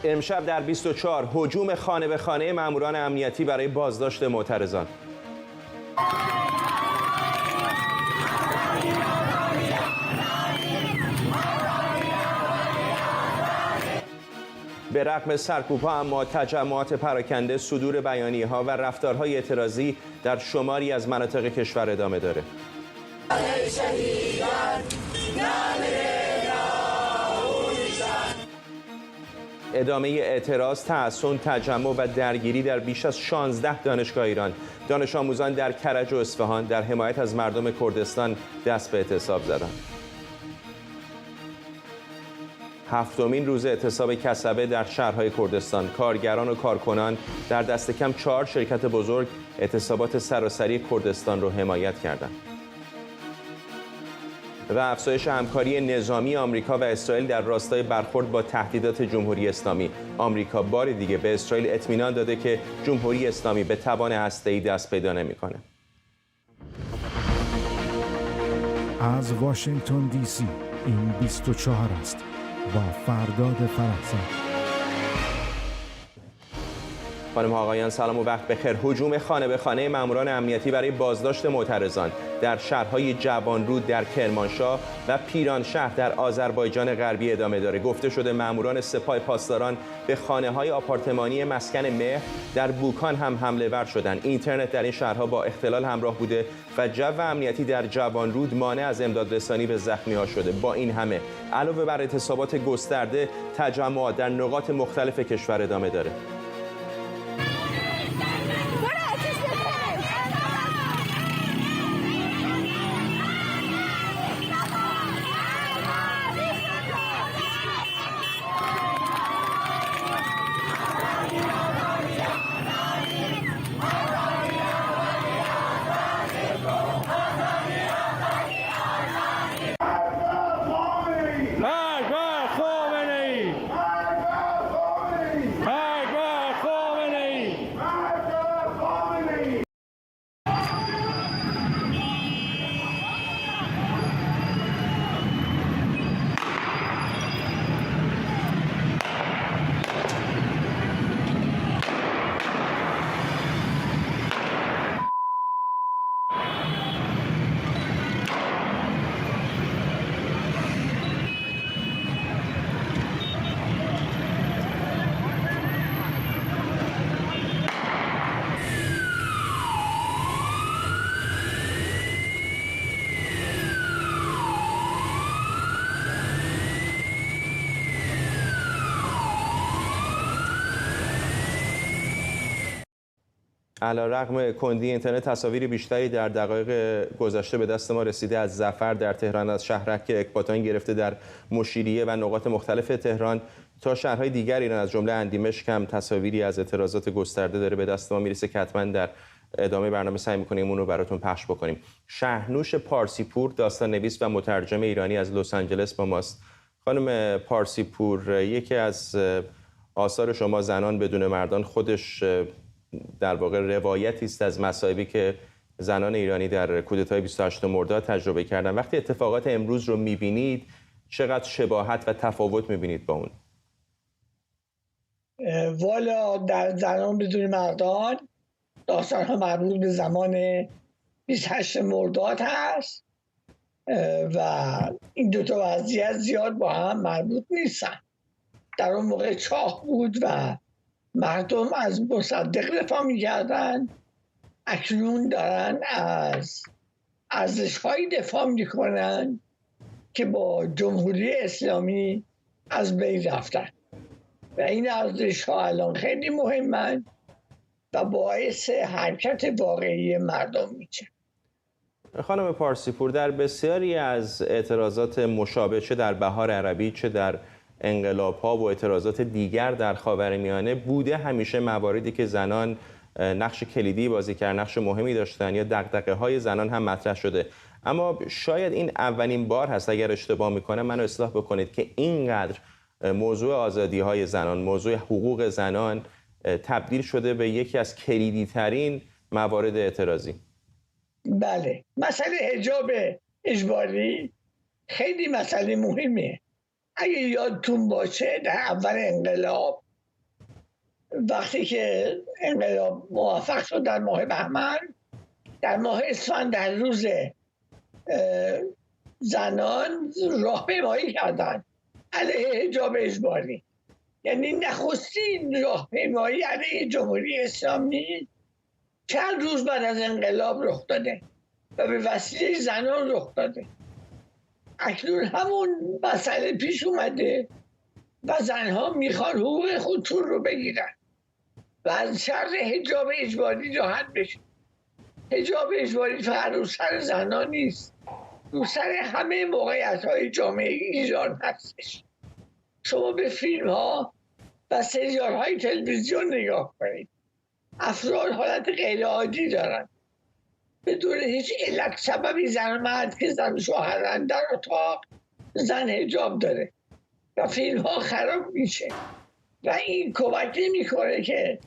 امشب در 24 هجوم خانه به خانه ماموران امنیتی برای بازداشت معترضان. به رغم سرکوب‌ها اما تجمعات پراکنده، صدور بیانیه‌ها و رفتارهای اعتراضی در شماری از مناطق کشور ادامه داره. ادامه اعتراض، تعصب، تجمع و درگیری در بیش از 16 دانشگاه ایران. دانش آموزان در کرج و اصفهان در حمایت از مردم کردستان دست به اعتصاب زدند. هفتمین روز اعتصاب کسبه در شهرهای کردستان. کارگران و کارکنان در دست کم 4 شرکت بزرگ اعتصابات سراسری کردستان را حمایت کردند. و افزایش همکاری نظامی آمریکا و اسرائیل در راستای برخورد با تهدیدات جمهوری اسلامی. آمریکا بار دیگه به اسرائیل اطمینان داده که جمهوری اسلامی به توان هسته‌ای دست پیدا نمی‌کنه. از واشنگتن دی سی این 24 است با فرداد فرحزاد. خانم ها آقایان سلام و وقت بخیر. هجوم خانه به خانه ماموران امنیتی برای بازداشت معترضان در شهرهای جوانرود در کرمانشاه و پیرانشهر در آذربایجان غربی ادامه داره. گفته شده ماموران سپاه پاسداران به خانه‌های آپارتمانی مسکن مهر در بوکان هم حمله ور شدند. اینترنت در این شهرها با اختلال همراه بوده و جو امنیتی در جوانرود مانع از امدادرسانی به زخمی‌ها شده. با این همه علاوه بر اعتصابات گسترده، تجمعات در نقاط مختلف کشور ادامه داره. علیرغم کندی اینترنت، تصاویر بیشتری در دقایق گذشته به دست ما رسیده از ظفر در تهران، از شهرک اکباتان گرفته در مشیریه و نقاط مختلف تهران تا شهرهای دیگر ایران از جمله اندیمشک هم تصاویری از اعتراضات گسترده داره به دست ما میرسه که حتما در ادامه برنامه سعی می‌کنیم اون رو براتون پخش بکنیم. شهرنوش پارسیپور، داستان نویس و مترجم ایرانی از لس آنجلس با ماست. خانم پارسیپور، یکی از آثار شما زنان بدون مردان خودش در واقع روایتی است از مصائبی که زنان ایرانی در کودتای 28 مرداد تجربه کردن. وقتی اتفاقات امروز رو می‌بینید چقدر شباهت و تفاوت می‌بینید با اون؟ والا در زنان بدون مردان داستان‌ها مربوط به زمان 28 مرداد هست و این دوتا وضعیت زیاد با هم مربوط نیستن. در اون موقع چاه بود و مردم از مصدق دفاع می‌کردن، اکنون دارن از ارزش‌هایی دفاع می‌کنن که با جمهوری اسلامی از بین رفتن و این ارزش‌ها الان خیلی مهمن و باعث حرکت واقعی مردم میشه. خانم پارسیپور، در بسیاری از اعتراضات مشابه چه در بهار عربی چه در انقلاب‌ها و اعتراضات دیگر در خاورمیانه بوده همیشه مواردی که زنان نقش کلیدی بازی کردن، نقش مهمی داشتن یا دغدغه‌های زنان هم مطرح شده. اما شاید این اولین بار هست، اگر اشتباه میکنم منو اصلاح بکنید، که اینقدر موضوع آزادی‌های زنان، موضوع حقوق زنان تبدیل شده به یکی از کلیدی ترین موارد اعتراضی. بله، مسئله حجاب اجباری خیلی مسئله مهمیه. اگه یادتون باشه در اول انقلاب وقتی که انقلاب موفق شد در ماه بهمن، در ماه اسفند در روز زنان راهپیمایی کردند علیه حجاب اجباری. یعنی نخستین راهپیمایی علیه جمهوری اسلامی چند روز بعد از انقلاب رخ داده و به وسیله زنان رخ داده. اکنون همون مسئله پیش اومده و زنها میخوان حقوق خودشون رو بگیرن و از شر حجاب اجباری راحت بشن. حجاب اجباری فقط رو سر زنان نیست، رو سر همه موقعیت‌های جامعه ایران هستش. شما به فیلم ها و سریال های تلویزیون نگاه کنید، افراد حالت غیر عادی دارن، بدون هیچ علت سببی زن مرد که زن شوهرن در اتاق زن حجاب داره و فیلم ها خراب میشه و این کمک نمیکنه که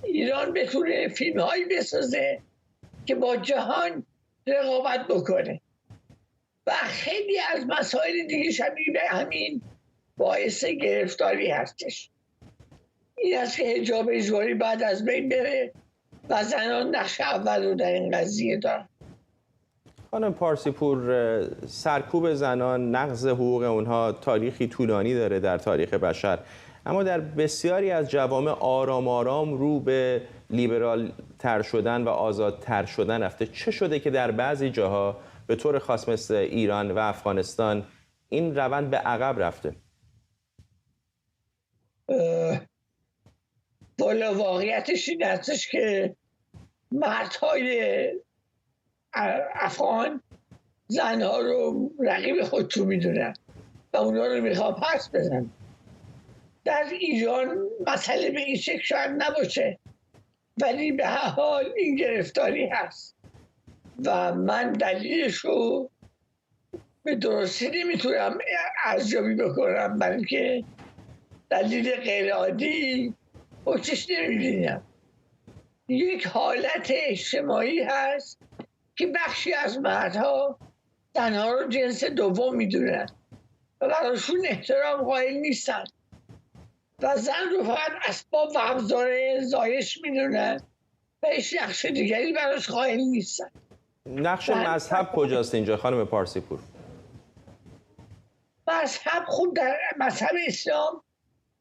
ایران بتونه فیلم هایی بسازه که با جهان رقابت بکنه و خیلی از مسائل دیگه شبیه به همین باعث گرفتاری هستش. این است که حجاب اجباری بعد از بین بره و زنان نقش اول رو در این قضیه دارن. خانم پارسیپور، سرکوب زنان، نقض حقوق اونها تاریخی طولانی داره در تاریخ بشر، اما در بسیاری از جوامع آرام آرام رو به لیبرال تر شدن و آزادتر شدن رفته. چه شده که در بعضی جاها به طور خاص مثل ایران و افغانستان این روند به عقب رفته؟ والا واقعیتش این هستش که مردهای افغان زنها رو رقیب خودشون میدونن و اونا رو میخوان پس بزن. در ایران مسئله به این شکل شاید نباشه، ولی به هر حال این گرفتاری هست و من دلیلش رو به درستی نمیتونم ارزیابی بکنم، بلکه دلیل غیر عادی پشتش نمیبینم. یک حالت اجتماعی هست که بخشی از مردها زنها رو جنس دوم میدونن و براشون احترام قائل نیستن و زن رو فقط اسباب و ابزار زایش میدونن و هیچ نقش دیگری براش قائل نیستن. نقش مذهب کجاست اینجا خانم پارسیپور؟ مذهب خود در مذهب اسلام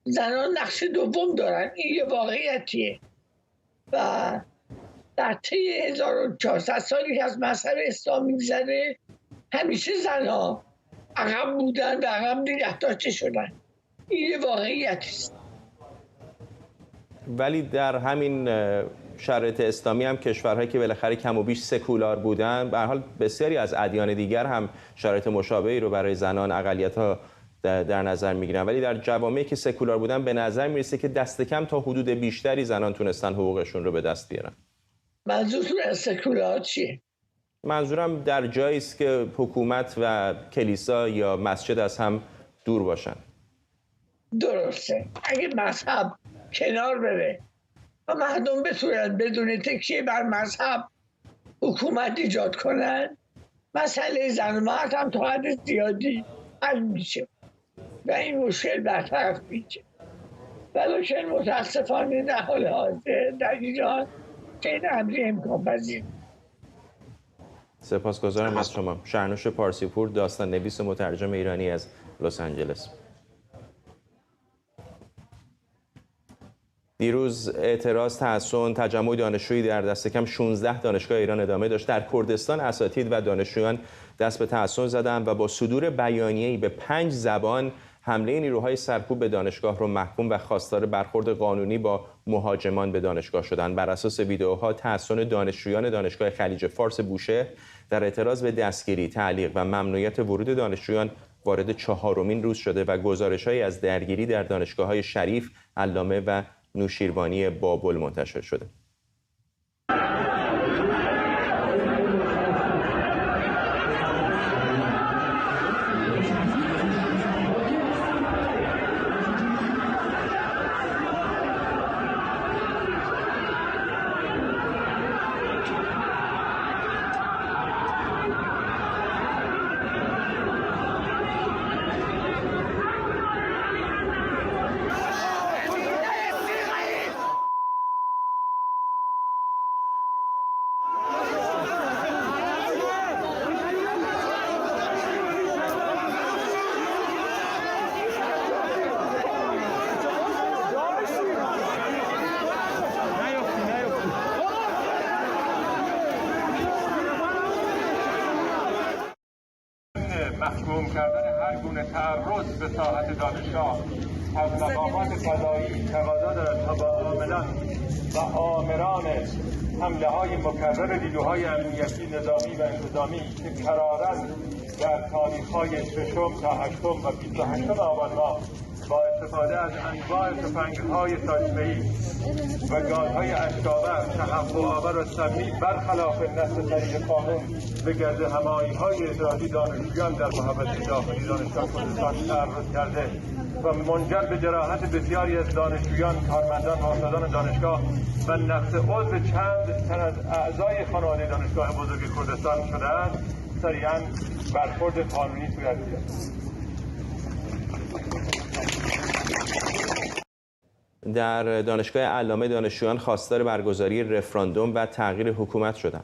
زنان نقش دوم دارن، این یه واقعیتیه و در طی 1400 سالی که از مذهب اسلام میگذره همیشه زنها عقب بودن و عقب نگه داشته شدن. این یه واقعیت است. ولی در همین شرایط اسلامی هم کشورهایی که بالاخره کم و بیش سکولار بودن، به هر حال بسیاری از ادیان دیگر هم شرایط مشابهی رو برای زنان اقلیت‌ها در نظر میگیرن، ولی در جوامعی که سکولار بودن به نظر میرسه که دست کم تا حدود بیشتری زنان تونستن حقوقشون رو به دست بیارن. منظورتون از سکولار چیه؟ منظورم در جایی است که حکومت و کلیسا یا مسجد از هم دور باشن. درسته. اگه مذهب کنار بره و مردم بتونن بدون تکیه بر مذهب حکومت ایجاد کنن، مسئله زن و مرد هم تا حد زیادی حل میشه و این مشکل برطرف میشه. ولیکن متاسفانه در حال حاضر در ایران این امری امکان پذیر. سپاسگزارم از شما. شهرنوش پارسیپور، داستان نویس و مترجم ایرانی از لس آنجلس. دیروز اعتراض، تحصن، تجمع دانشجویی در دست کم 16 دانشگاه ایران ادامه داشت. در کردستان اساتید و دانشجویان دست به تحصن زدند و با صدور بیانیه‌ای به 5 زبان حمله نیروهای سرکوب به دانشگاه رو محکوم و خواستار برخورد قانونی با مهاجمان به دانشگاه شدند. بر اساس ویدئوها تحصن دانشجویان دانشگاه خلیج فارس بوشهر در اعتراض به دستگیری، تعلیق و ممنوعیت ورود دانشجویان وارد 4مین روز شده و گزارش‌هایی از درگیری در دانشگاه‌های شریف، علامه و نوشیروانی بابل منتشر شده. تعرض به ساحت دانشگاه از مقامات قضایی تقاضا دارد تا با عاملان و آمران حمله های مکرر نیروهای امنیتی نظامی و انتظامی که قرارند در تاریخ‌های 6 تا 8 و 28 آبان ماه با استفاده از انواع تفنگ‌های ساچمه‌ای و گازهای اشک‌آور، تهوع‌آور و سمی برخلاف نص طریق قانون به گرد همایی‌های افرادی دانشجویان در محوطه داخلی دانشگاه کردستان تعرض کرده و منجر به جراحت بسیاری از دانشجویان، کارمندان و استادان دانشگاه و نقض عضو چند تن از اعضای خانواده دانشگاه بزرگ کردستان شده‌اند، سریعاً برخورد قانونی صورت گیرد. در دانشگاه علامه دانشجویان خواستار برگزاری رفراندوم و تغییر حکومت شدند.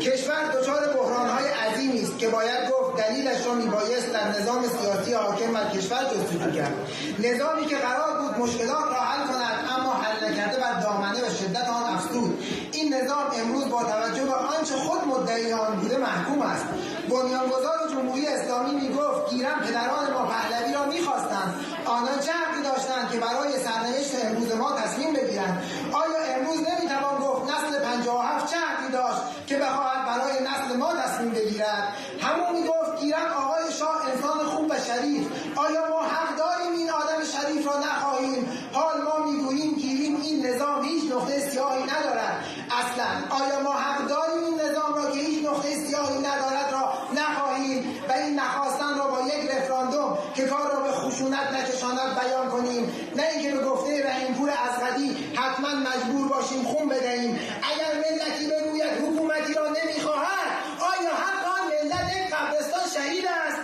کشور دچار بحران‌های عظیمی است که باید گفت دلیلش را میبایست در نظام سیاسی حاکم بر کشور جستجو کرد. نظامی که قرار بود مشکلات را حل کند اما حل نکرده بر دامنه و شدت آن افزود. این نظام امروز با توجه به آنچه خود مدعی آن بوده محکوم است. بنیانگذار جمهوری اسلامی میگفت گیرم پدران ما پهلوی را میخواستند، آنها چه حقی داشتند که برای سرنوشت امروز ما تصمیم بگیرند؟ آیا امروز نمیتوان گفت نسل 57 چه حقی داشت که بخواهد برای نسل ما تصمیم بگیرد؟ همون میگفت گیرم آقای شاه انسان خوب و شریف، آیا ما حق داریم این آدم شریف را نخواهیم؟ حال ما میگوییم گیریم این نظام هیچ نقطه سیاهی ندارد. اصلا آیا ما حق داریم این نظام را که هیچ نقطه سیاهی ندارد را نخواهیم و این نخواستن را با یک رفراندوم که کار را به خشونت نکشاند بیان کنیم؟ نه اینکه به گفته رحیم‌پور ازغدی حتما مجبور باشیم خون بدهیم. اگر ملتی بگوید حکومتی را نمیخواهد، آیا حق آن ملت یک قبرستان شهید است؟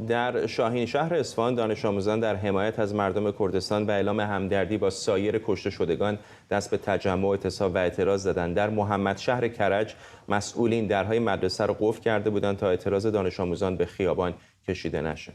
در شاهین شهر اصفهان دانش آموزان در حمایت از مردم کردستان و اعلام همدردی با سایر کشته شدگان دست به تجمع، اعتصاب و اعتراض زدند. در محمد شهر کرج مسئولین درهای مدرسه را قفل کرده بودند تا اعتراض دانش آموزان به خیابان کشیده نشد.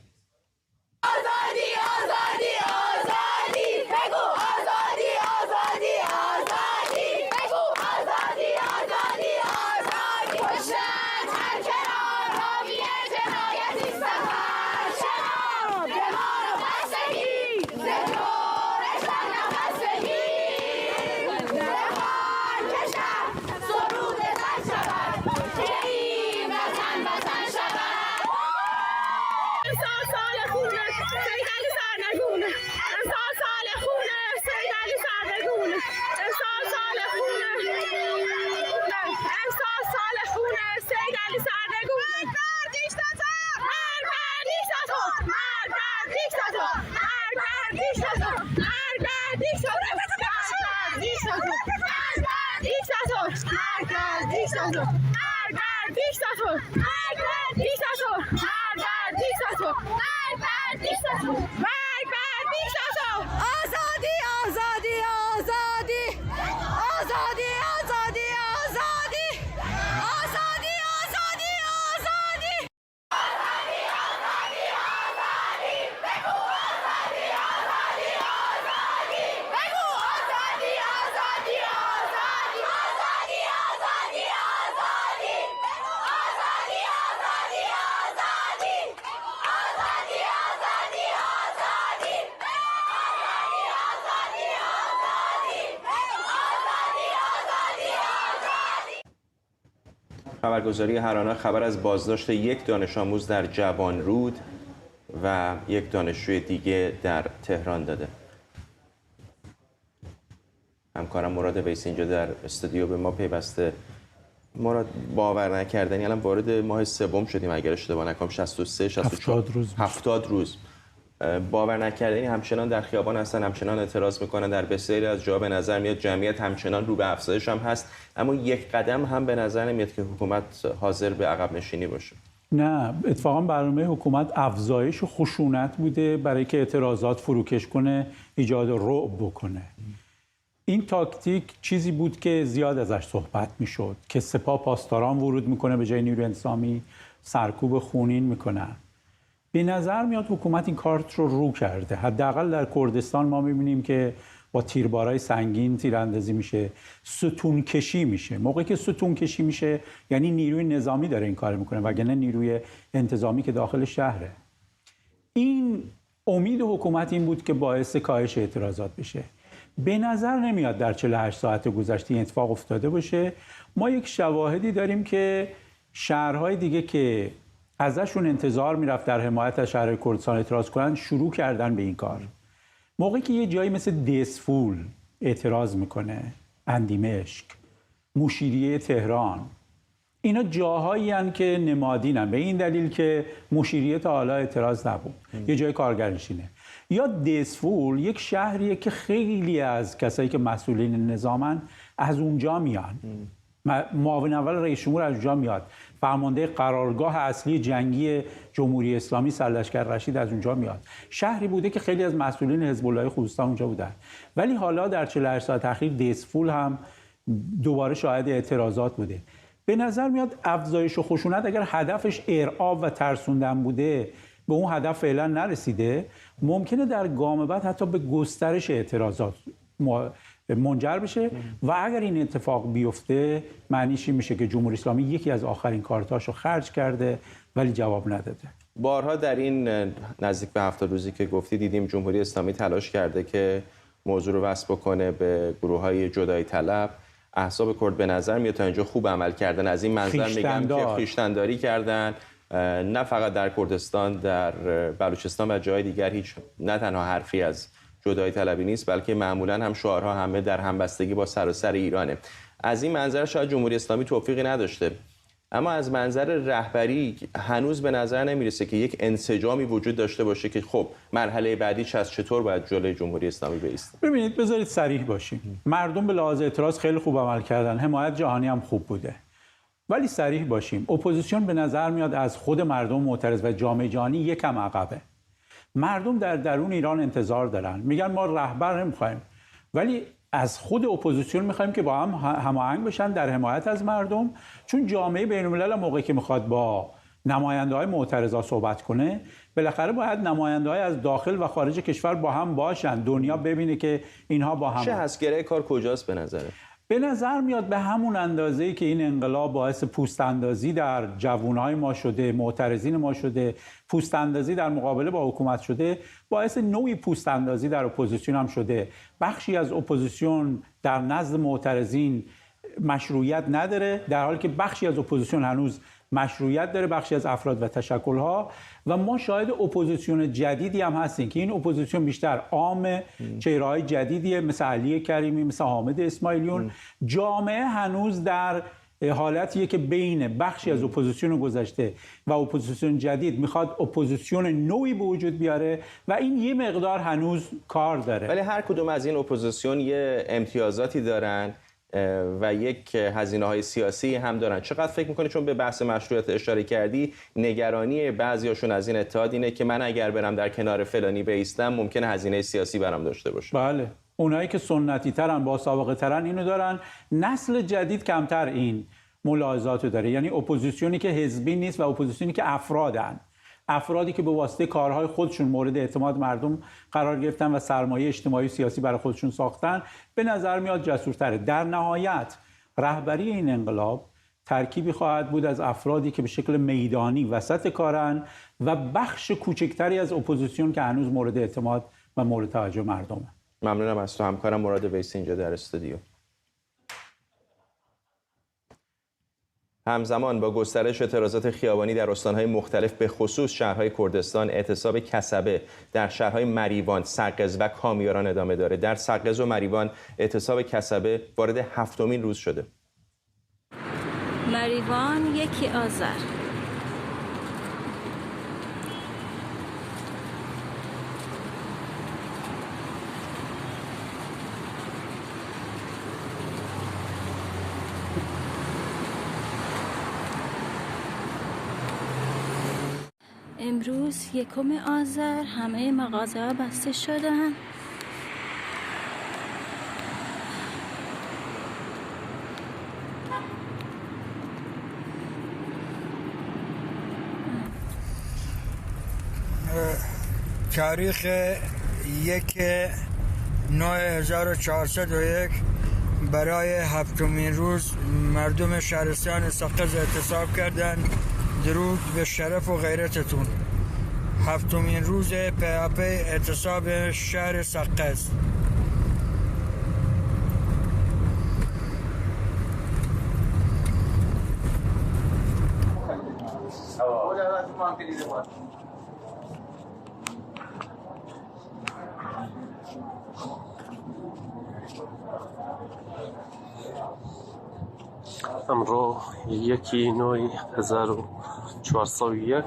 خبرگزاری هرانا خبر از بازداشت یک دانش آموز در جوانرود و یک دانشجوی دیگه در تهران داده. همکارم مراد ویسی اینجا در استودیو به ما پیوسته. مراد، باور نکردنی الان وارد ماه سوم شدیم اگر اشتباه نکنم، 63 64 70 روز. باور نکردنی همچنان در خیابان هستن، همچنان اعتراض میکنن. در بسیاری از جاها به نظر میاد جمعیت همچنان رو به افزایش هم هست، اما یک قدم هم به نظر نمیاد که حکومت حاضر به عقب نشینی باشه. نه، اتفاقا برنامه حکومت افزایش و خشونت بوده برای که اعتراضات فروکش کنه، ایجاد رعب بکنه. این تاکتیک چیزی بود که زیاد ازش صحبت میشد که سپاه پاسداران ورود میکنه به جای نیروی انتظامی، سرکوب خونین میکنن. به نظر میاد حکومت این کارت رو کرده. حداقل در کردستان ما میبینیم که با تیربارای سنگین تیراندازی میشه، ستون کشی میشه. موقعی که ستون کشی میشه یعنی نیروی نظامی داره این کار میکنه، وگرنه نیروی انتظامی که داخل شهره. این امید حکومت این بود که باعث کاهش اعتراضات بشه. به نظر نمیاد در 48 ساعت گذشته این اتفاق افتاده باشه. ما یک شواهدی داریم که شهرهای دیگه که ازشون انتظار میرفت در حمایت از شهر کردستان اعتراض کنن شروع کردن به این کار. موقعی که یه جایی مثل دسفول اعتراض میکنه، اندیمشک، مشیریه تهران، اینا جاهایی هستند که نمادینن، به این دلیل که مشیریه تا حالا اعتراض نبود، یه جای کارگرنشینه. یا دسفول یک شهریه که خیلی از کسایی که مسئولین نظامن از اونجا میان. معاون اول رئیس جمهور از اونجا میاد، فرمانده قرارگاه اصلی جنگی جمهوری اسلامی سرلشکر رشید از اونجا میاد. شهری بوده که خیلی از مسئولین حزب الله خوزستان اونجا بودن. ولی حالا در 48 ساعت اخیر دسفول هم دوباره شاهد اعتراضات بوده. به نظر میاد افزایش و خشونت اگر هدفش ارعاب و ترسوندن بوده، به اون هدف فعلا نرسیده، ممکنه در گام بعد حتی به گسترش اعتراضات منجر بشه و اگر این اتفاق بیفته معنیش این میشه که جمهوری اسلامی یکی از آخرین کارتاشو خرج کرده ولی جواب نداده. بارها در این نزدیک به 7 روزی که گفتی دیدیم جمهوری اسلامی تلاش کرده که موضوع رو وصل بکنه به گروه‌های جدایی طلب. احزاب کرد به نظر میاد تا اینجا خوب عمل کردن. از این منظر میگم که خویشتنداری کردن، نه فقط در کردستان، در بلوچستان و جای دیگر هیچ نه تنها حرفی از جدایی طلبی نیست، بلکه معمولا هم شعارها همه در همبستگی با سراسر ایرانه. از این منظر شاید جمهوری اسلامی توفیقی نداشته، اما از منظر رهبری هنوز به نظر نمیرسه که یک انسجامی وجود داشته باشه که خب مرحله بعدی چطور باید جلوی جمهوری اسلامی بایسته. ببینید، بذارید صریح باشیم، مردم به لحاظ اعتراض خیلی خوب عمل کردن، حمایت جهانی هم خوب بوده، ولی صریح باشیم اپوزیسیون به نظر میاد از خود مردم معترض و جامعه جهانی یکم عقبه. مردم در درون ایران انتظار دارن، میگن ما رهبر نمیخوایم، ولی از خود اپوزیسیون میخوایم که با هم هماهنگ بشن در حمایت از مردم، چون جامعه بین الملل موقعی که میخواد با نماینده‌های معترضا صحبت کنه بالاخره باید نماینده‌های از داخل و خارج کشور با هم باشن، دنیا ببینه که اینها با هم. چه هستگره کار کجاست به نظره؟ به نظر میاد به همون اندازه‌ای که این انقلاب باعث پوست اندازی در جوانهای ما شده، معترضین ما شده، پوست اندازی در مقابله با حکومت شده، باعث نوعی پوست اندازی در اپوزیسیون هم شده. بخشی از اپوزیسیون در نزد معترضین مشروعیت نداره، در حالی که بخشی از اپوزیسیون هنوز مشروعیت داره، بخشی از افراد و تشکل‌ها. و ما شاهد اپوزیسیون جدیدی هم هستیم که این اپوزیسیون بیشتر عام، چهره‌های جدیدیه، مثل علی کریمی، مثل حامد اسماعیلیون. جامعه هنوز در حالتیه که بین بخشی از اپوزیسیون گذشته و اپوزیسیون جدید میخواد اپوزیسیون نوعی به وجود بیاره و این یه مقدار هنوز کار داره. ولی هر کدوم از این اپوزیسیون یه امتیازاتی دارن و یک هزینه‌های سیاسی هم دارن. چقدر فکر می‌کنی، چون به بحث مشروعیت اشاره کردی، نگرانی بعضیاشون از این اتحاد اینه که من اگر برم در کنار فلانی بایستم ممکنه هزینه سیاسی برام داشته باشه؟ بله، اونایی که سنتی ترن، با سابقه ترن اینو دارن. نسل جدید کمتر این ملاحظاتو داره، یعنی اپوزیسیونی که حزبی نیست و اپوزیسیونی که افرادی که به واسطه کارهای خودشون مورد اعتماد مردم قرار گرفتن و سرمایه اجتماعی و سیاسی برای خودشون ساختن، به نظر میاد جسورتره. در نهایت رهبری این انقلاب ترکیبی خواهد بود از افرادی که به شکل میدانی وسط کارن و بخش کوچکتری از اپوزیسیون که هنوز مورد اعتماد و مورد توجه مردمه. ممنونم از تو همکارم مراد ویسی اینجا در استودیو. همزمان با گسترش اعتراضات خیابانی در استان‌های مختلف به خصوص شهرهای کردستان، اعتصاب کسبه در شهرهای مریوان، سقز و کامیاران ادامه داره. در سقز و مریوان اعتصاب کسبه وارد 7مین روز شده. مریوان 1 آذر. امروز 1 آذر همه مغازه‌ها بسته شدن. تاریخ 1 1401 برای هفتمین روز مردم شهرستان سقز اعتصاب کردند. درود به شرف و غیرتتون. هفتمین روز پیاپی اعتصاب شهر سقز. امروز 1/9/1401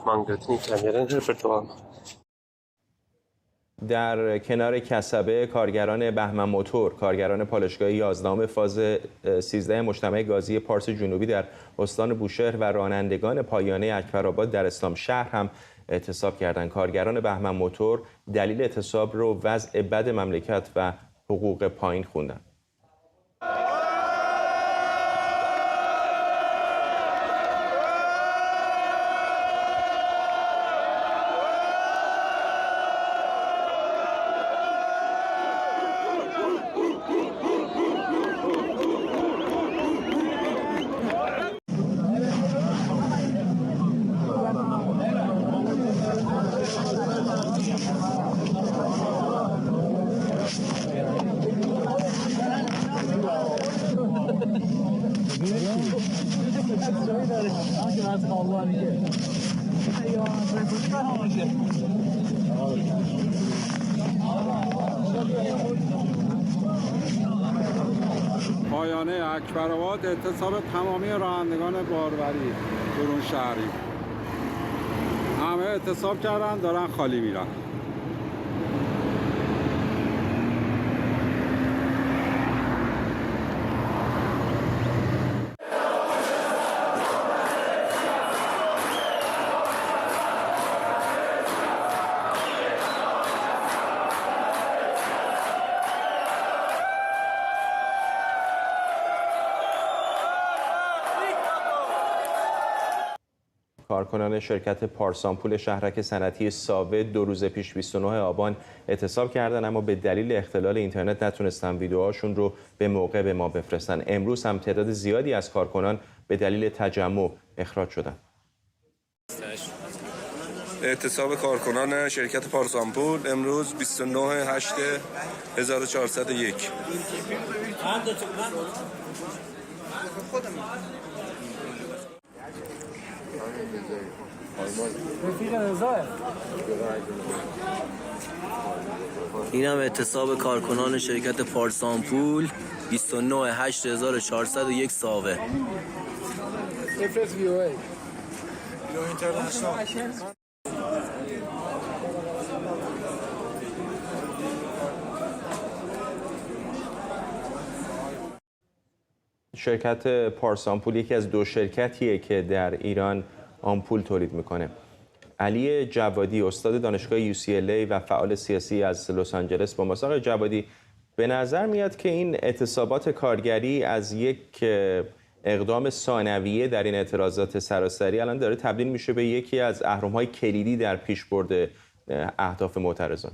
مانگرتنی کامیرن رپرتوام. در کنار کسبه کارگران بهمن موتور، کارگران پالایشگاه 11 فاز 13 مجتمع گازی پارس جنوبی در استان بوشهر و رانندگان پایانه اکبرآباد در اسلام شهر هم اعتصاب کردند. کارگران بهمن موتور دلیل اعتصاب رو وضع بد مملکت و حقوق پایین خوندن. پایانه اکبرآباد اعتصاب تمامی رانندگان باروری برون شهری. همه اعتصاب کردن، دارن خالی میرن. کارکنان شرکت پارسامپول شهرک صنعتی ساوه 2 روز پیش 29 آبان اعتصاب کردند، اما به دلیل اختلال اینترنت نتونستن ویدیوهاشون رو به موقع به ما بفرستن. امروز هم تعداد زیادی از کارکنان به دلیل تجمع اخراج شدند. اعتصاب کارکنان شرکت پارسامپول امروز 29/8/1401. این هم اعتصاب کارکنان شرکت پارسامپول 29/8/1401 ساوه. شرکت پارسامپول یکی از 2 شرکتیه که در ایران آمپول تولید میکنه. علی جوادی استاد دانشگاه UCLA و فعال سیاسی از لس آنجلس با ماست. آقای جوادی، به نظر میاد که این اعتصابات کارگری از یک اقدام ثانویه در این اعتراضات سراسری الان داره تبدیل میشه به یکی از اهرم‌های کلیدی در پیشبرد اهداف معترضان.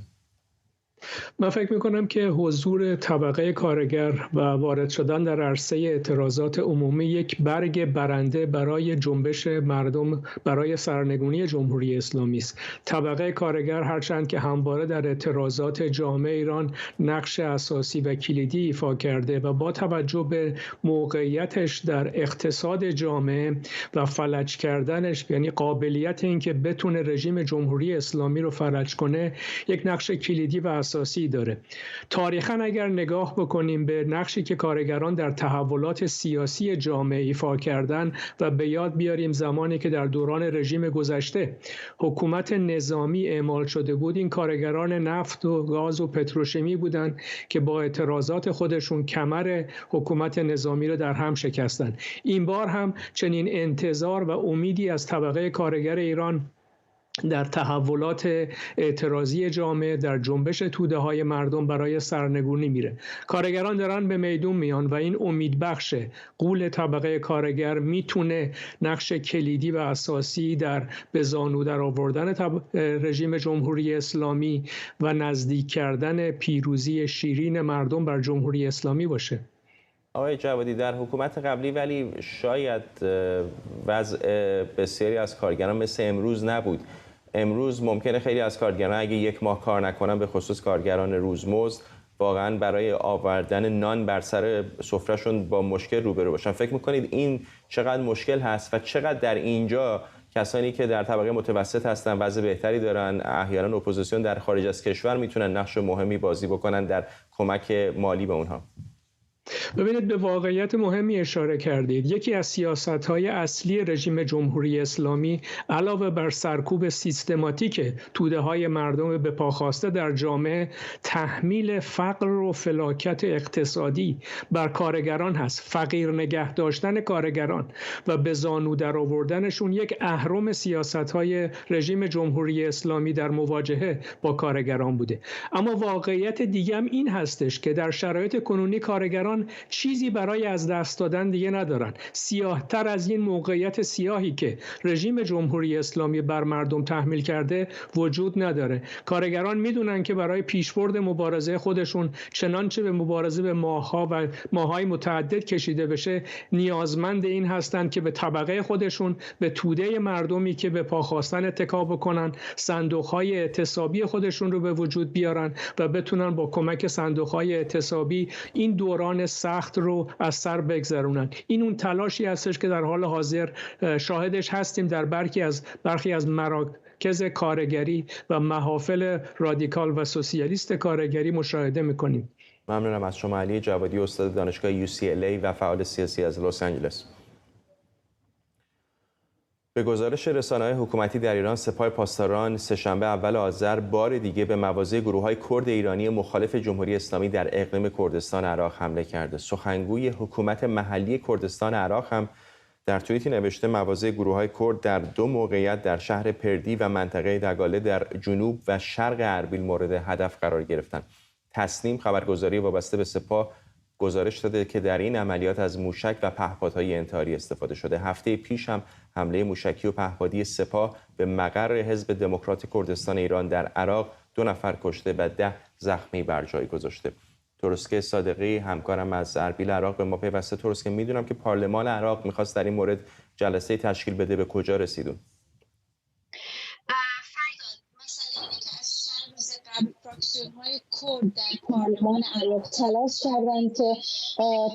من فکر میکنم که حضور طبقه کارگر و وارد شدن در عرصه اعتراضات عمومی یک برگ برنده برای جنبش مردم برای سرنگونی جمهوری اسلامی است. طبقه کارگر هرچند که همواره در اعتراضات جامعه ایران نقش اساسی و کلیدی ایفا کرده و با توجه به موقعیتش در اقتصاد جامعه و فلج کردنش، یعنی قابلیت اینکه بتونه رژیم جمهوری اسلامی رو فلج کنه، یک نقش کلیدی و اساسی داره. تاریخاً اگر نگاه بکنیم به نقشی که کارگران در تحولات سیاسی جامعه ایفا کردن و به یاد بیاریم زمانی که در دوران رژیم گذشته حکومت نظامی اعمال شده بود، این کارگران نفت و گاز و پتروشیمی بودند که با اعتراضات خودشون کمر حکومت نظامی رو در هم شکستند. این بار هم چنین انتظار و امیدی از طبقه کارگر ایران در تحولات اعتراضی جامعه، در جنبش توده های مردم برای سرنگونی میره. کارگران دارن به میدون میان و این امید بخشه. غول طبقه کارگر میتونه نقش کلیدی و اساسی در به زانو در آوردن رژیم جمهوری اسلامی و نزدیک کردن پیروزی شیرین مردم بر جمهوری اسلامی باشه. آقای جوادی، در حکومت قبلی ولی شاید وضع بسیاری از کارگران مثل امروز نبود. امروز ممکنه خیلی از کارگران اگه یک ماه کار نکنن، به خصوص کارگران روزمزد، واقعا برای آوردن نان بر سر سفرهشون با مشکل روبرو باشن. فکر میکنید این چقدر مشکل هست و چقدر در اینجا کسانی که در طبقه متوسط هستن وضع بهتری دارن، احیانا اپوزیسیون در خارج از کشور میتونن نقش مهمی بازی بکنن در کمک مالی به اونها؟ ببینید، به واقعیت مهمی اشاره کردید. یکی از سیاست‌های اصلی رژیم جمهوری اسلامی علاوه بر سرکوب سیستماتیک توده‌های مردم به پا خواسته در جامعه، تحمیل فقر و فلاکت اقتصادی بر کارگران هست. فقیر نگه داشتن کارگران و به زانو در آوردنشون یک اهرم سیاست‌های رژیم جمهوری اسلامی در مواجهه با کارگران بوده. اما واقعیت دیگه هم این هستش که در شرایط کنونی کارگران چیزی برای از دست دادن دیگه ندارن. سیاه‌تر از این موقعیت سیاهی که رژیم جمهوری اسلامی بر مردم تحمیل کرده وجود نداره. کارگران میدونن که برای پیشبرد مبارزه خودشون، چنانچه به مبارزه به ماه‌ها و ماه‌های متعدد کشیده بشه، نیازمند این هستند که به طبقه خودشون، به توده مردمی که به پا خواستن اتکا بکنن، صندوق‌های اعتصابی خودشون رو به وجود بیارن و بتونن با کمک صندوق‌های اعتصابی این دوران سخت رو از سر بگذرونن. این اون تلاشی هستش که در حال حاضر شاهدش هستیم در برخی از مراکز کارگری و محافل رادیکال و سوسیالیست کارگری مشاهده میکنیم. ممنونم از شما علی جوادی، استاد دانشگاه UCLA و فعال سیاسی از لس آنجلس. به گزارش رسانه‌های حکومتی در ایران، سپاه پاسداران سه‌شنبه اول آذر بار دیگه به مواضع گروه‌های کرد ایرانی مخالف جمهوری اسلامی در اقلیم کردستان عراق حمله کرده. سخنگوی حکومت محلی کردستان عراق هم در توییتی نوشته مواضع گروه‌های کرد در دو موقعیت در شهر پردی و منطقه دگاله در جنوب و شرق اربیل مورد هدف قرار گرفتند. تسنیم خبرگزاری وابسته به سپاه گزارش داده که در این عملیات از موشک و پهپادهای انتحاری استفاده شده. هفته پیش هم حمله موشکی و پهپادی سپاه به مقر حزب دموکرات کردستان ایران در عراق 2 نفر کشته و 10 زخمی بر جای گذاشته. ترسکه صادقی همکارم از اربیل عراق به ما پیوسته. ترسکه، میدونم که پارلمان عراق میخواست در این مورد جلسه تشکیل بده، به کجا رسیدون؟ فراکسیون های کرد در پارلمان عراق تلاش کردند که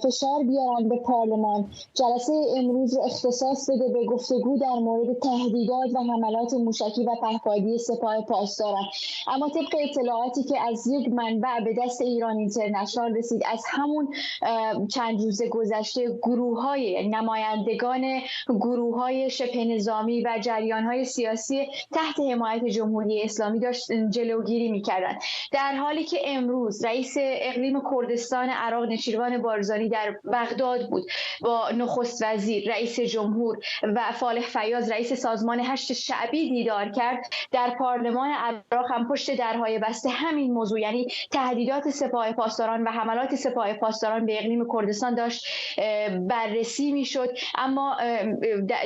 فشار بیارن به پارلمان. جلسه امروز رو اختصاص بده به گفتگو در مورد تهدیدات و حملات موشکی و پهپادی سپاه پاسداران. اما طبق اطلاعاتی که از یک منبع به دست ایران اینترنشنال رسید، از همون چند روز گذشته گروه‌های نمایندگان گروه‌های شبه نظامی و جریان‌های سیاسی تحت حمایت جمهوری اسلامی داشت جلوگیری می‌کردند، در حالی که امروز رئیس اقلیم کردستان عراق نشیروان بارزانی در بغداد بود، با نخست وزیر، رئیس جمهور و فالح فیاض رئیس سازمان هشت شعبی دیدار کرد. در پارلمان عراق هم پشت درهای بسته همین موضوع، یعنی تهدیدات سپاه پاسداران و حملات سپاه پاسداران به اقلیم کردستان داشت بررسی میشد. اما